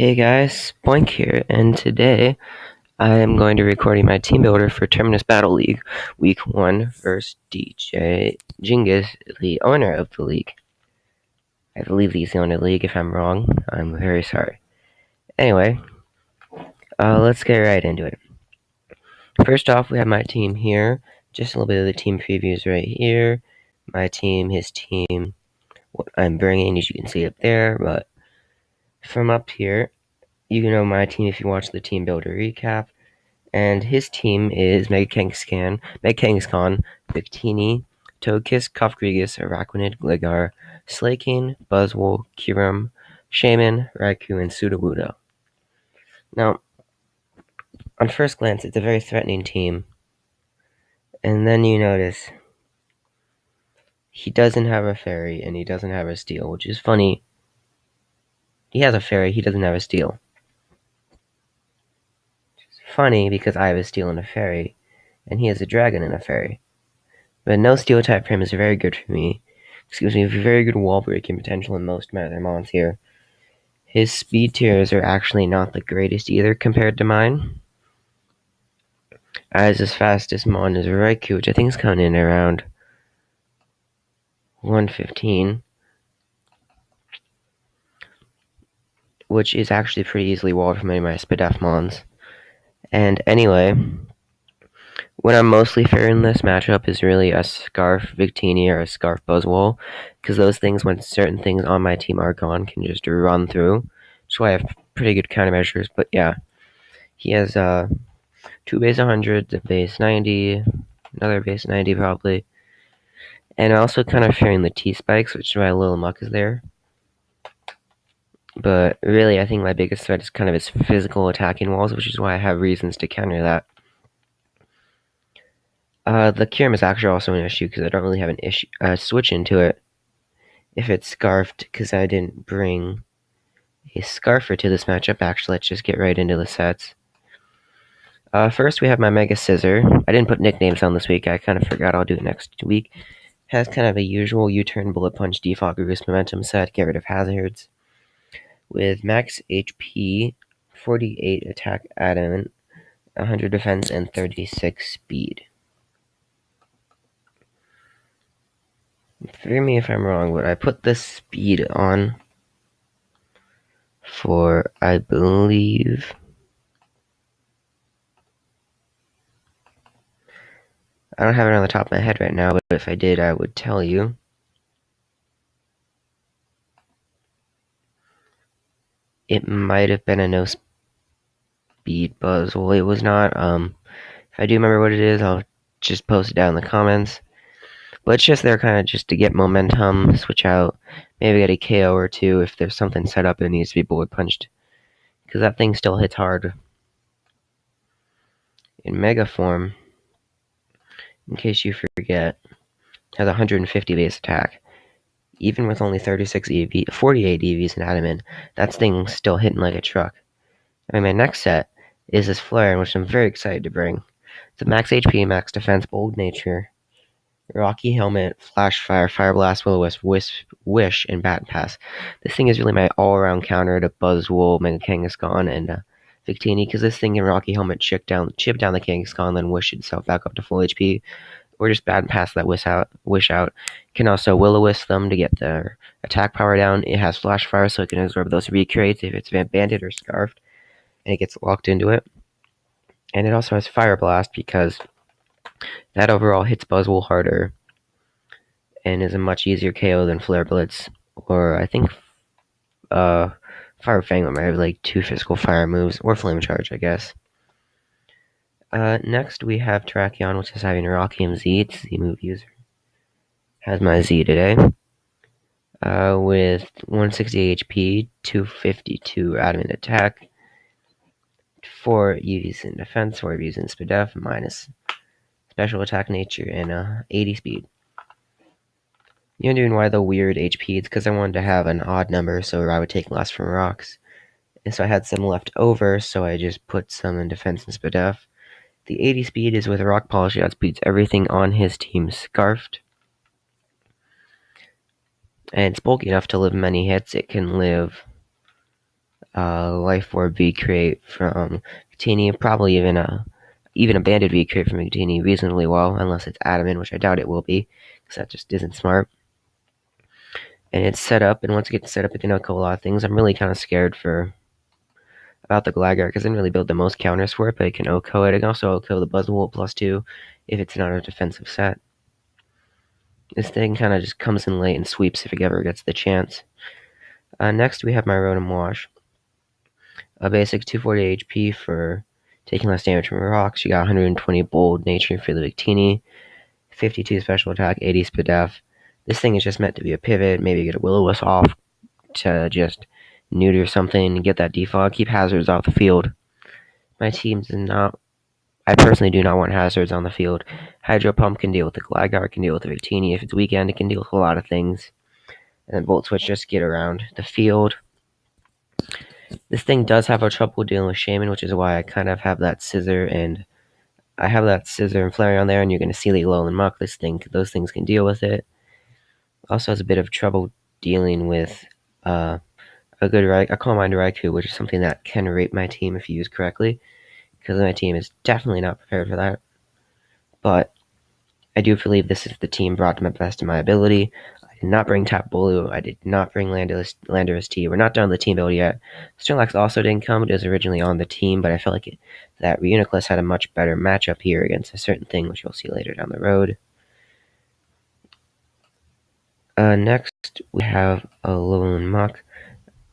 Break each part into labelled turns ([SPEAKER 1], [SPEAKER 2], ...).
[SPEAKER 1] Hey guys, Spoink here, and today I am going to be recording my team builder for Terminus Battle League, Week 1 versus Djingis, the owner of the league. I believe he's the owner of the league. If I'm wrong, I'm very sorry. Anyway, let's get right into it. First off, we have my team here. Just a little bit of the team previews right here. My team, his team, what I'm bringing, as you can see up there, but from up here, you know my team if you watch the team builder recap. And his team is Megkangaskhan, Victini, Togekiss, Kofgrigus, Araquanid, Gligar, Slaking, Buzzwole, Kyurem, Shaman, Raikou, and Sudowoodo. Now, on first glance, it's a very threatening team. And then you notice he doesn't have a fairy and he doesn't have a steel, which is funny. He has a fairy, he doesn't have a steel. It's funny because I have a steel and a fairy, and he has a dragon and a fairy. But no steel type for him is very good for me. Excuse me, very good wall breaking potential in most mons here. His speed tiers are actually not the greatest either compared to mine. As his fastest mon is Raikou, which I think is coming in around 115, which is actually pretty easily walled from any of my Spadef mons. And anyway, what I'm mostly fearing this matchup is really a Scarf Victini or a Scarf Buzzwole, because those things, when certain things on my team are gone, can just run through. So I have pretty good countermeasures, but yeah. He has 2 base 100s, a base 90, another base 90 probably. And also kind of fearing the T-Spikes, which is why Lil Muck is there. But really, I think my biggest threat is kind of his physical attacking walls, which is why I have reasons to counter that. The Kyurem is actually also an issue because I don't really have an switch into it if it's Scarfed, because I didn't bring a Scarfer to this matchup. Actually, let's just get right into the sets. First, we have my Mega Scissor. I didn't put nicknames on this week. I kind of forgot. I'll do it next week. Has kind of a usual U-turn, bullet punch, default boost momentum set, get rid of hazards. With max HP, 48 attack adamant, 100 defense, and 36 speed. Forgive me if I'm wrong, but I put the speed on for, I believe, I don't have it on the top of my head right now, but if I did, I would tell you. It might have been a no speed buzz. Well, it was not. If I do remember what it is, I'll just post it down in the comments. But it's just there kind of just to get momentum, switch out, maybe get a KO or two if there's something set up that needs to be bullet punched. Because that thing still hits hard. In Mega form, in case you forget, has 150 base attack. Even with only 36 EV, 48 EVs in adamant, that thing's still hitting like a truck. I mean, my next set is this Flare, which I'm very excited to bring. It's a max HP, max defense, bold nature, Rocky Helmet, Flash Fire, Fire Blast, Will-O-Wisp, Wish, and Bat Pass. This thing is really my all-around counter to Buzzwole, Kangaskhan, and Victini, because this thing can Rocky Helmet chip down the Kangaskhan, then wish itself back up to full HP, or just Bat Pass that wish out. Can also Will-O-Wisp them to get their attack power down. It has Flash Fire, so it can absorb those recreates if it's banded or scarfed, and it gets locked into it. And it also has Fire Blast because that overall hits Buzzwole harder and is a much easier KO than Flare Blitz, or I think Fire Fang might have like 2 physical fire moves, or Flame Charge, I guess. Next we have Terrakion, which is having Rockium Z. It's the move user. Has my Z today. With 160 HP, 252 adamant attack, 4 EVs in defense, 4 EVs in Spadef, minus special attack nature, and 80 speed. You're wondering why the weird HP? It's because I wanted to have an odd number so I would take less from rocks. And so I had some left over, so I just put some in defense and Spadef. The 80 speed is with rock polish, it outspeeds everything on his team scarfed. And it's bulky enough to live many hits. It can live Life Orb V crate from Victini, probably even a banded V crate from Victini reasonably well, unless it's adamant, which I doubt it will be, because that just isn't smart. And it's set up, and once it gets set up, it can OHKO a lot of things. I'm really kind of scared about the Gligar, because I didn't really build the most counters for it, but it can OHKO it. It can also OHKO the Buzzwole +2 if it's not a defensive set. This thing kind of just comes in late and sweeps if it ever gets the chance. Next, we have my Rotom Wash. A basic 240 HP for taking less damage from rocks. You got 120 bold nature for the Victini, 52 special attack, 80 speed def. This thing is just meant to be a pivot. Maybe get a Will-O-Wisp off to just neuter something, get that defog, keep hazards off the field. My team does not. I personally do not want hazards on the field. Hydro Pump can deal with the Gligar, can deal with the Victini. If it's weekend, it can deal with a lot of things. And then Volt Switch just get around the field. This thing does have a trouble dealing with Shaman, which is why I kind of have that Scissor and Flareon there, and you're going to see Alolan and Muck. Those things can deal with it. Also has a bit of trouble dealing with a Calm Mind Raikou, which is something that can rape my team if used correctly, because my team is definitely not prepared for that. But I do believe this is the team brought to my best of my ability. I did not bring Tapu Bulu. I did not bring Landorus T. We're not done with the team build yet. Snorlax also didn't come. It was originally on the team, but I felt like that Reuniclus had a much better matchup here against a certain thing, which you'll see later down the road. Next, we have a Alolan Muck.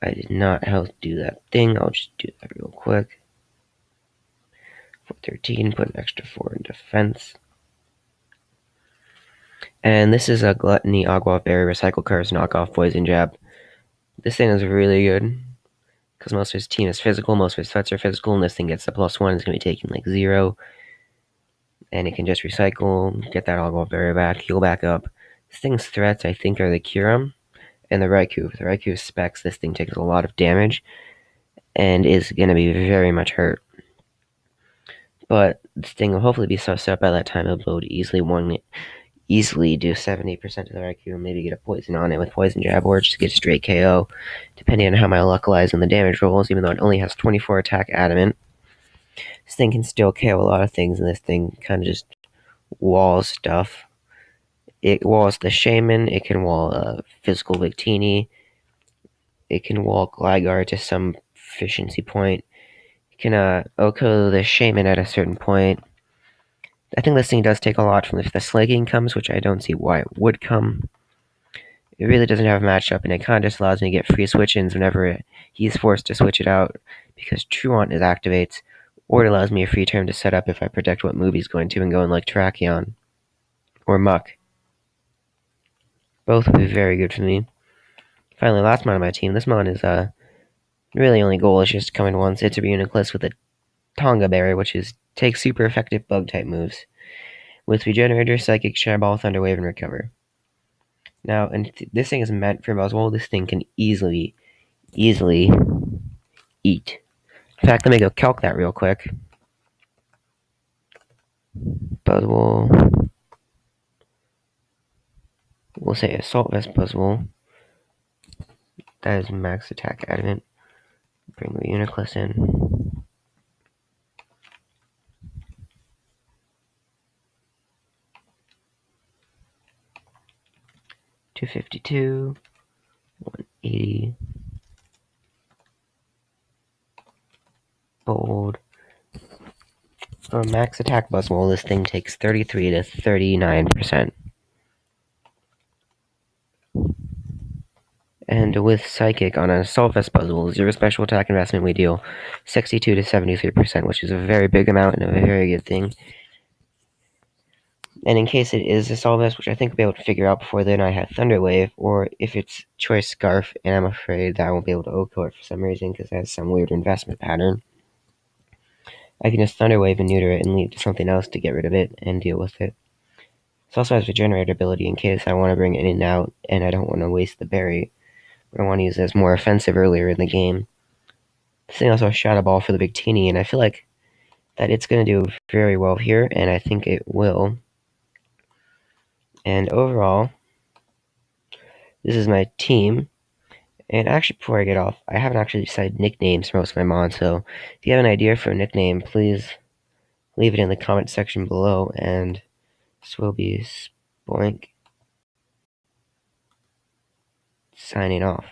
[SPEAKER 1] I did not do that thing. I'll just do that real quick. For 13, put an extra 4 in defense. And this is a Gluttony, Agua Berry, Recycle Curse, Knockoff, Poison Jab. This thing is really good, because most of his team is physical, most of his threats are physical, and this thing gets the +1, it's going to be taking like 0. And it can just recycle, get that Agua Berry back, heal back up. This thing's threats, I think, are the Kyurem and the Raikou. If the Raikou specs, this thing takes a lot of damage, and is going to be very much hurt. But this thing will hopefully be so set by that time it'll be able to easily do 70% of the Raikou and maybe get a poison on it with Poison Jab, or just get straight KO, depending on how my luck lies in the damage rolls, even though it only has 24 attack adamant. This thing can still KO a lot of things, and this thing kind of just walls stuff. It walls the Shaman, it can wall physical Victini, it can wall Gligar to some efficiency point, it can OHKO the Shaman at a certain point. I think this thing does take a lot from if the Slaking comes, which I don't see why it would come. It really doesn't have a matchup, and it kind of just allows me to get free switch-ins whenever he's forced to switch it out, because Truant is activates, or it allows me a free turn to set up if I predict what move he's going to and go in like Terrakion or Muck. Both would be very good for me. Finally, last mon on my team. This mon is really only goal is just to come in once. It's a Reuniclus with a Tonga Berry, which takes super effective bug-type moves, with Regenerator, Psychic, Share Ball, Thunder Wave, and Recover. Now, and this thing is meant for Buzzwole. This thing can easily eat. In fact, let me go calc that real quick. Buzzwole. We'll say Assault Vest Buzzwole. That is max attack adamant. Bring the Reuniclus in. $252, $180, bold. For max attack Buzzwole, this thing takes 33 to 39%. And with Psychic on an Assault Vest Buzzwole, 0 special attack investment, we deal 62 to 73%, which is a very big amount and a very good thing. And in case it is Assault Vest, which I think I'll be able to figure out before then, I have Thunder Wave, or if it's Choice Scarf, and I'm afraid that I won't be able to OHKO it for some reason because it has some weird investment pattern, I can just Thunder Wave and neuter it and leave to something else to get rid of it and deal with it. It also has Regenerator ability in case I want to bring it in and out and I don't want to waste the berry, but I want to use it as more offensive earlier in the game. This thing also has Shadow Ball for the Victini, and I feel like that it's going to do very well here, and I think it will. And overall, this is my team, And actually, before I get off, I haven't actually decided nicknames for most of my mods, so if you have an idea for a nickname, please leave it in the comment section below, and this will be Spoink signing off.